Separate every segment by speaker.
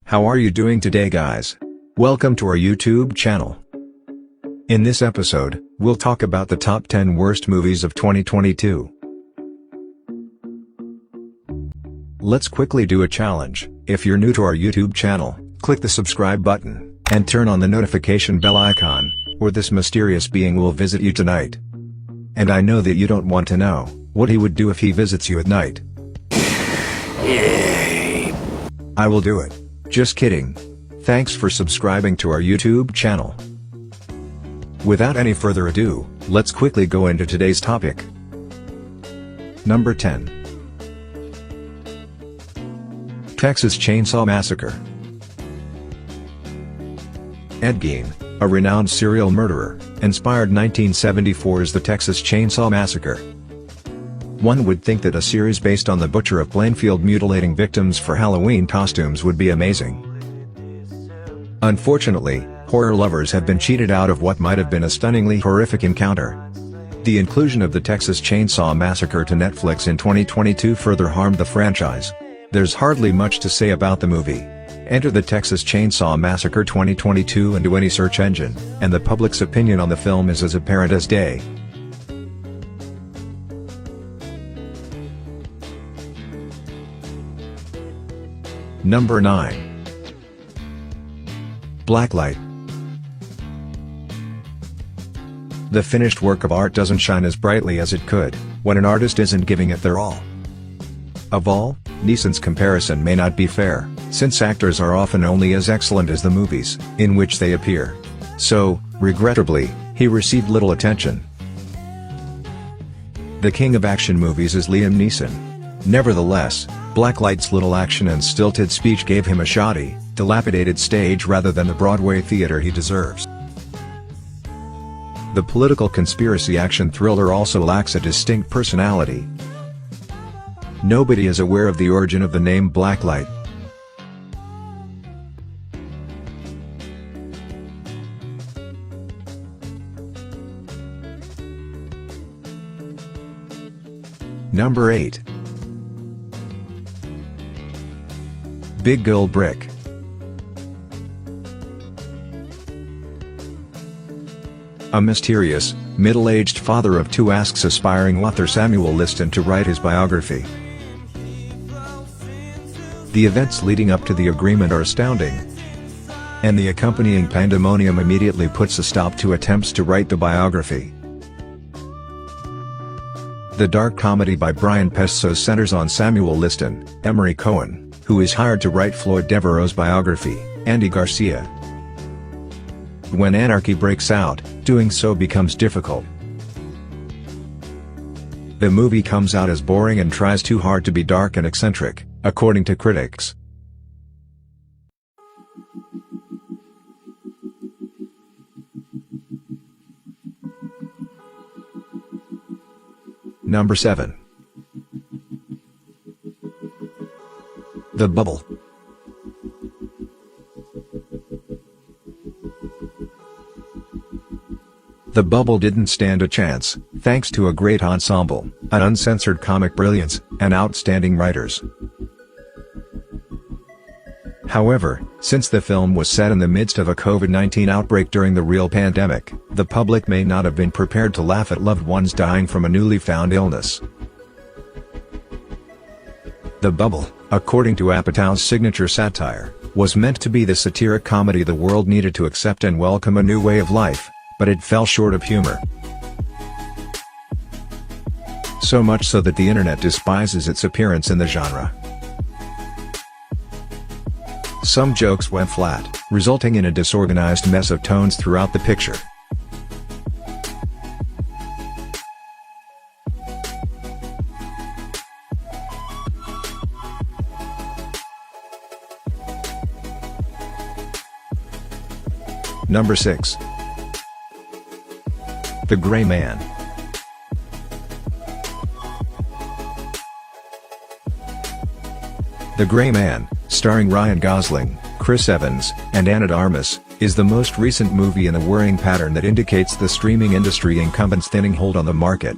Speaker 1: How are you doing today, guys? Welcome to our YouTube channel. In this episode, we'll talk about the top 10 worst movies of 2022. Let's quickly do a challenge. If you're new to our YouTube channel, click the subscribe button, and turn on the notification bell icon, or this mysterious being will visit you tonight. And I know that you don't want to know what he would do if he visits you at night. I will do it. Just kidding. Thanks for subscribing to our YouTube channel. Without any further ado, let's quickly go into today's topic. Number 10. Texas Chainsaw Massacre. Ed Gein, a renowned serial murderer, inspired 1974's The Texas Chainsaw Massacre. One would think that a series based on the butcher of Plainfield mutilating victims for Halloween costumes would be amazing. Unfortunately, horror lovers have been cheated out of what might have been a stunningly horrific encounter. The inclusion of the Texas Chainsaw Massacre to Netflix in 2022 further harmed the franchise. There's hardly much to say about the movie. Enter the Texas Chainsaw Massacre 2022 into any search engine, and the public's opinion on the film is as apparent as day. Number 9. Blacklight. The finished work of art doesn't shine as brightly as it could, when an artist isn't giving it their all. Of all, Neeson's comparison may not be fair, since actors are often only as excellent as the movies in which they appear. So, regrettably, he received little attention. The king of action movies is Liam Neeson. Nevertheless, Blacklight's little action and stilted speech gave him a shoddy, dilapidated stage rather than the Broadway theater he deserves. The political conspiracy action thriller also lacks a distinct personality. Nobody is aware of the origin of the name Blacklight. Number 8. Big Girl Brick. A mysterious, middle-aged father of two asks aspiring author Samuel Liston to write his biography. The events leading up to the agreement are astounding, and the accompanying pandemonium immediately puts a stop to attempts to write the biography. The dark comedy by Brian Pesto centers on Samuel Liston, Emery Cohen, who is hired to write Floyd Devereaux's biography, Andy Garcia. When anarchy breaks out, doing so becomes difficult. The movie comes out as boring and tries too hard to be dark and eccentric, according to critics. Number 7. The Bubble. The Bubble didn't stand a chance, thanks to a great ensemble, an uncensored comic brilliance, and outstanding writers. However, since the film was set in the midst of a COVID-19 outbreak during the real pandemic, the public may not have been prepared to laugh at loved ones dying from a newly found illness. The Bubble, according to Apatow's signature satire, was meant to be the satiric comedy the world needed to accept and welcome a new way of life, but it fell short of humor. So much so that the internet despises its appearance in the genre. Some jokes went flat, resulting in a disorganized mess of tones throughout the picture. Number 6. The Gray Man. The Gray Man, starring Ryan Gosling, Chris Evans, and Ana de Armas, is the most recent movie in a worrying pattern that indicates the streaming industry incumbent's thinning hold on the market.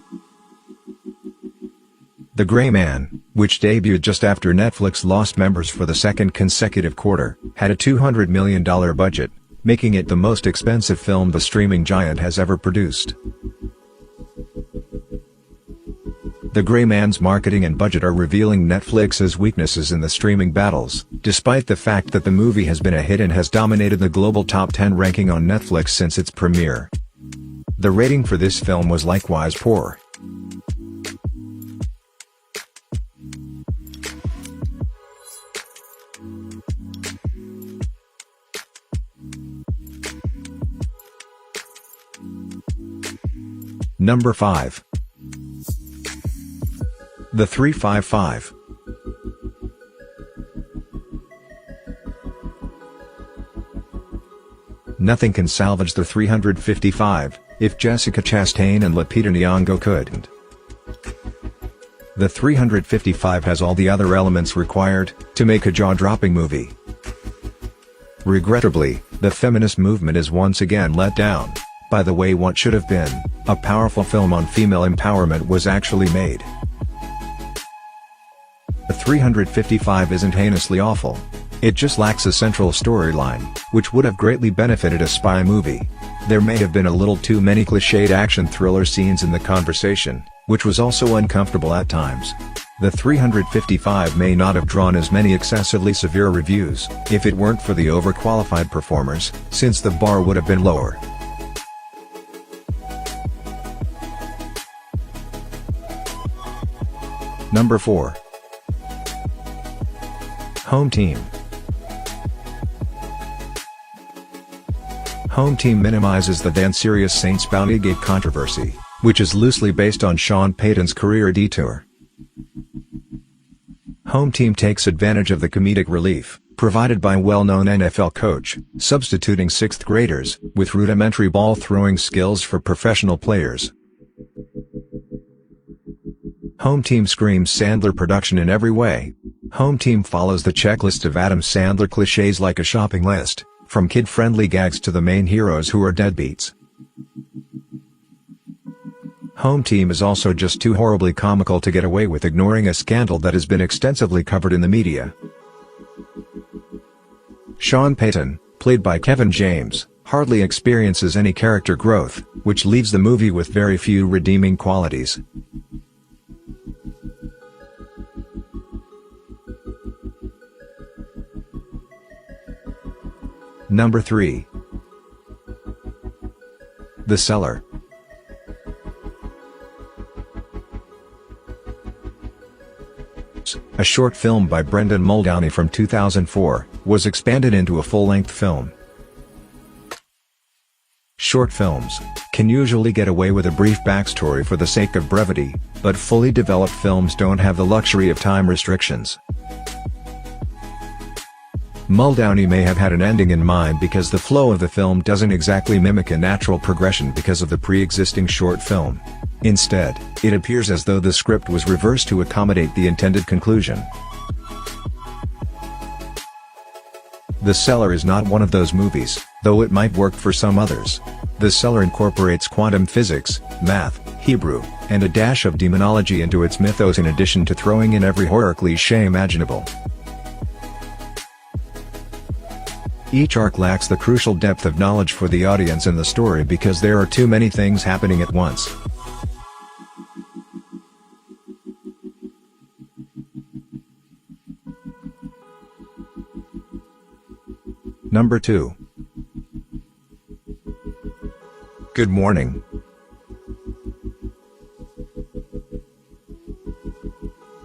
Speaker 1: The Gray Man, which debuted just after Netflix lost members for the second consecutive quarter, had a $200 million budget, making it the most expensive film the streaming giant has ever produced. The Gray Man's marketing and budget are revealing Netflix's weaknesses in the streaming battles, despite the fact that the movie has been a hit and has dominated the global top 10 ranking on Netflix since its premiere. The rating for this film was likewise poor. Number 5. The 355. Nothing can salvage the 355, if Jessica Chastain and Lupita Nyong'o couldn't. The 355 has all the other elements required to make a jaw-dropping movie. Regrettably, the feminist movement is once again let down by the way what should have been a powerful film on female empowerment was actually made. The 355 isn't heinously awful. It just lacks a central storyline, which would have greatly benefited a spy movie. There may have been a little too many cliched action thriller scenes in the conversation, which was also uncomfortable at times. The 355 may not have drawn as many excessively severe reviews if it weren't for the overqualified performers, since the bar would have been lower. Number 4. Home Team. Home Team minimizes the then serious Saints Bountygate controversy, which is loosely based on Sean Payton's career detour. Home Team takes advantage of the comedic relief provided by well-known NFL coach, substituting 6th graders with rudimentary ball-throwing skills for professional players. Home Team screams Sandler production in every way. Home Team follows the checklist of Adam Sandler clichés like a shopping list, from kid-friendly gags to the main heroes who are deadbeats. Home Team is also just too horribly comical to get away with ignoring a scandal that has been extensively covered in the media. Sean Payton, played by Kevin James, hardly experiences any character growth, which leaves the movie with very few redeeming qualities. Number 3. The Cellar. A short film by Brendan Muldowney from 2004, was expanded into a full-length film. Short films can usually get away with a brief backstory for the sake of brevity, but fully developed films don't have the luxury of time restrictions. Muldowney may have had an ending in mind because the flow of the film doesn't exactly mimic a natural progression because of the pre-existing short film. Instead, it appears as though the script was reversed to accommodate the intended conclusion. The Cellar is not one of those movies, though it might work for some others. The Cellar incorporates quantum physics, math, Hebrew, and a dash of demonology into its mythos in addition to throwing in every horror cliché imaginable. Each arc lacks the crucial depth of knowledge for the audience and the story because there are too many things happening at once. Number 2. Good Morning.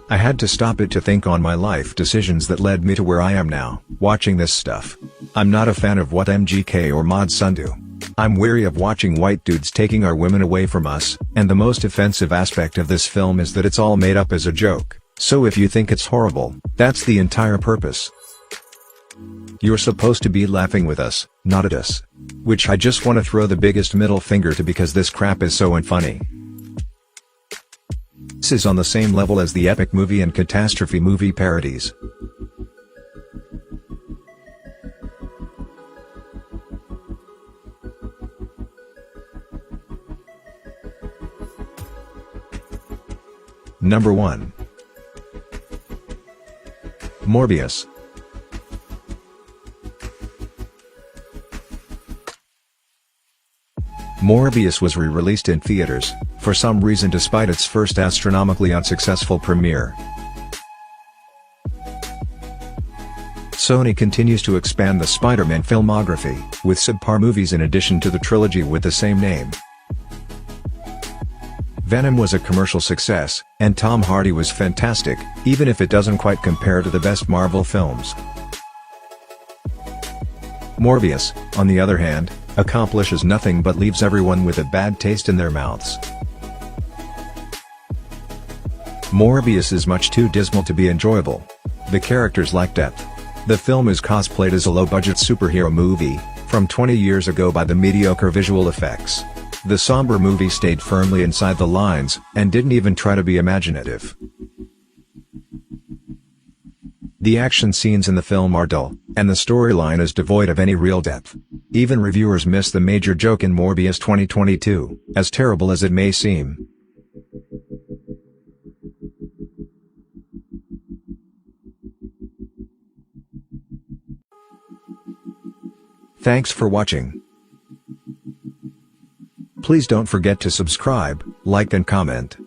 Speaker 1: I had to stop it to think on my life decisions that led me to where I am now, watching this stuff. I'm not a fan of what MGK or Mod Sun do. I'm weary of watching white dudes taking our women away from us, and the most offensive aspect of this film is that it's all made up as a joke, so if you think it's horrible, that's the entire purpose. You're supposed to be laughing with us, not at us. Which I just want to throw the biggest middle finger to because this crap is so unfunny. This is on the same level as the epic movie and catastrophe movie parodies. Number 1. Morbius. Morbius was re-released in theaters, for some reason despite its first astronomically unsuccessful premiere. Sony continues to expand the Spider-Man filmography, with subpar movies in addition to the trilogy with the same name. Venom was a commercial success, and Tom Hardy was fantastic, even if it doesn't quite compare to the best Marvel films. Morbius, on the other hand, accomplishes nothing but leaves everyone with a bad taste in their mouths. Morbius is much too dismal to be enjoyable. The characters lack depth. The film is cosplayed as a low-budget superhero movie, from 20 years ago by the mediocre visual effects. The somber movie stayed firmly inside the lines, and didn't even try to be imaginative. The action scenes in the film are dull, and the storyline is devoid of any real depth. Even reviewers miss the major joke in Morbius 2022, as terrible as it may seem. Thanks for watching. Please don't forget to subscribe, like and comment.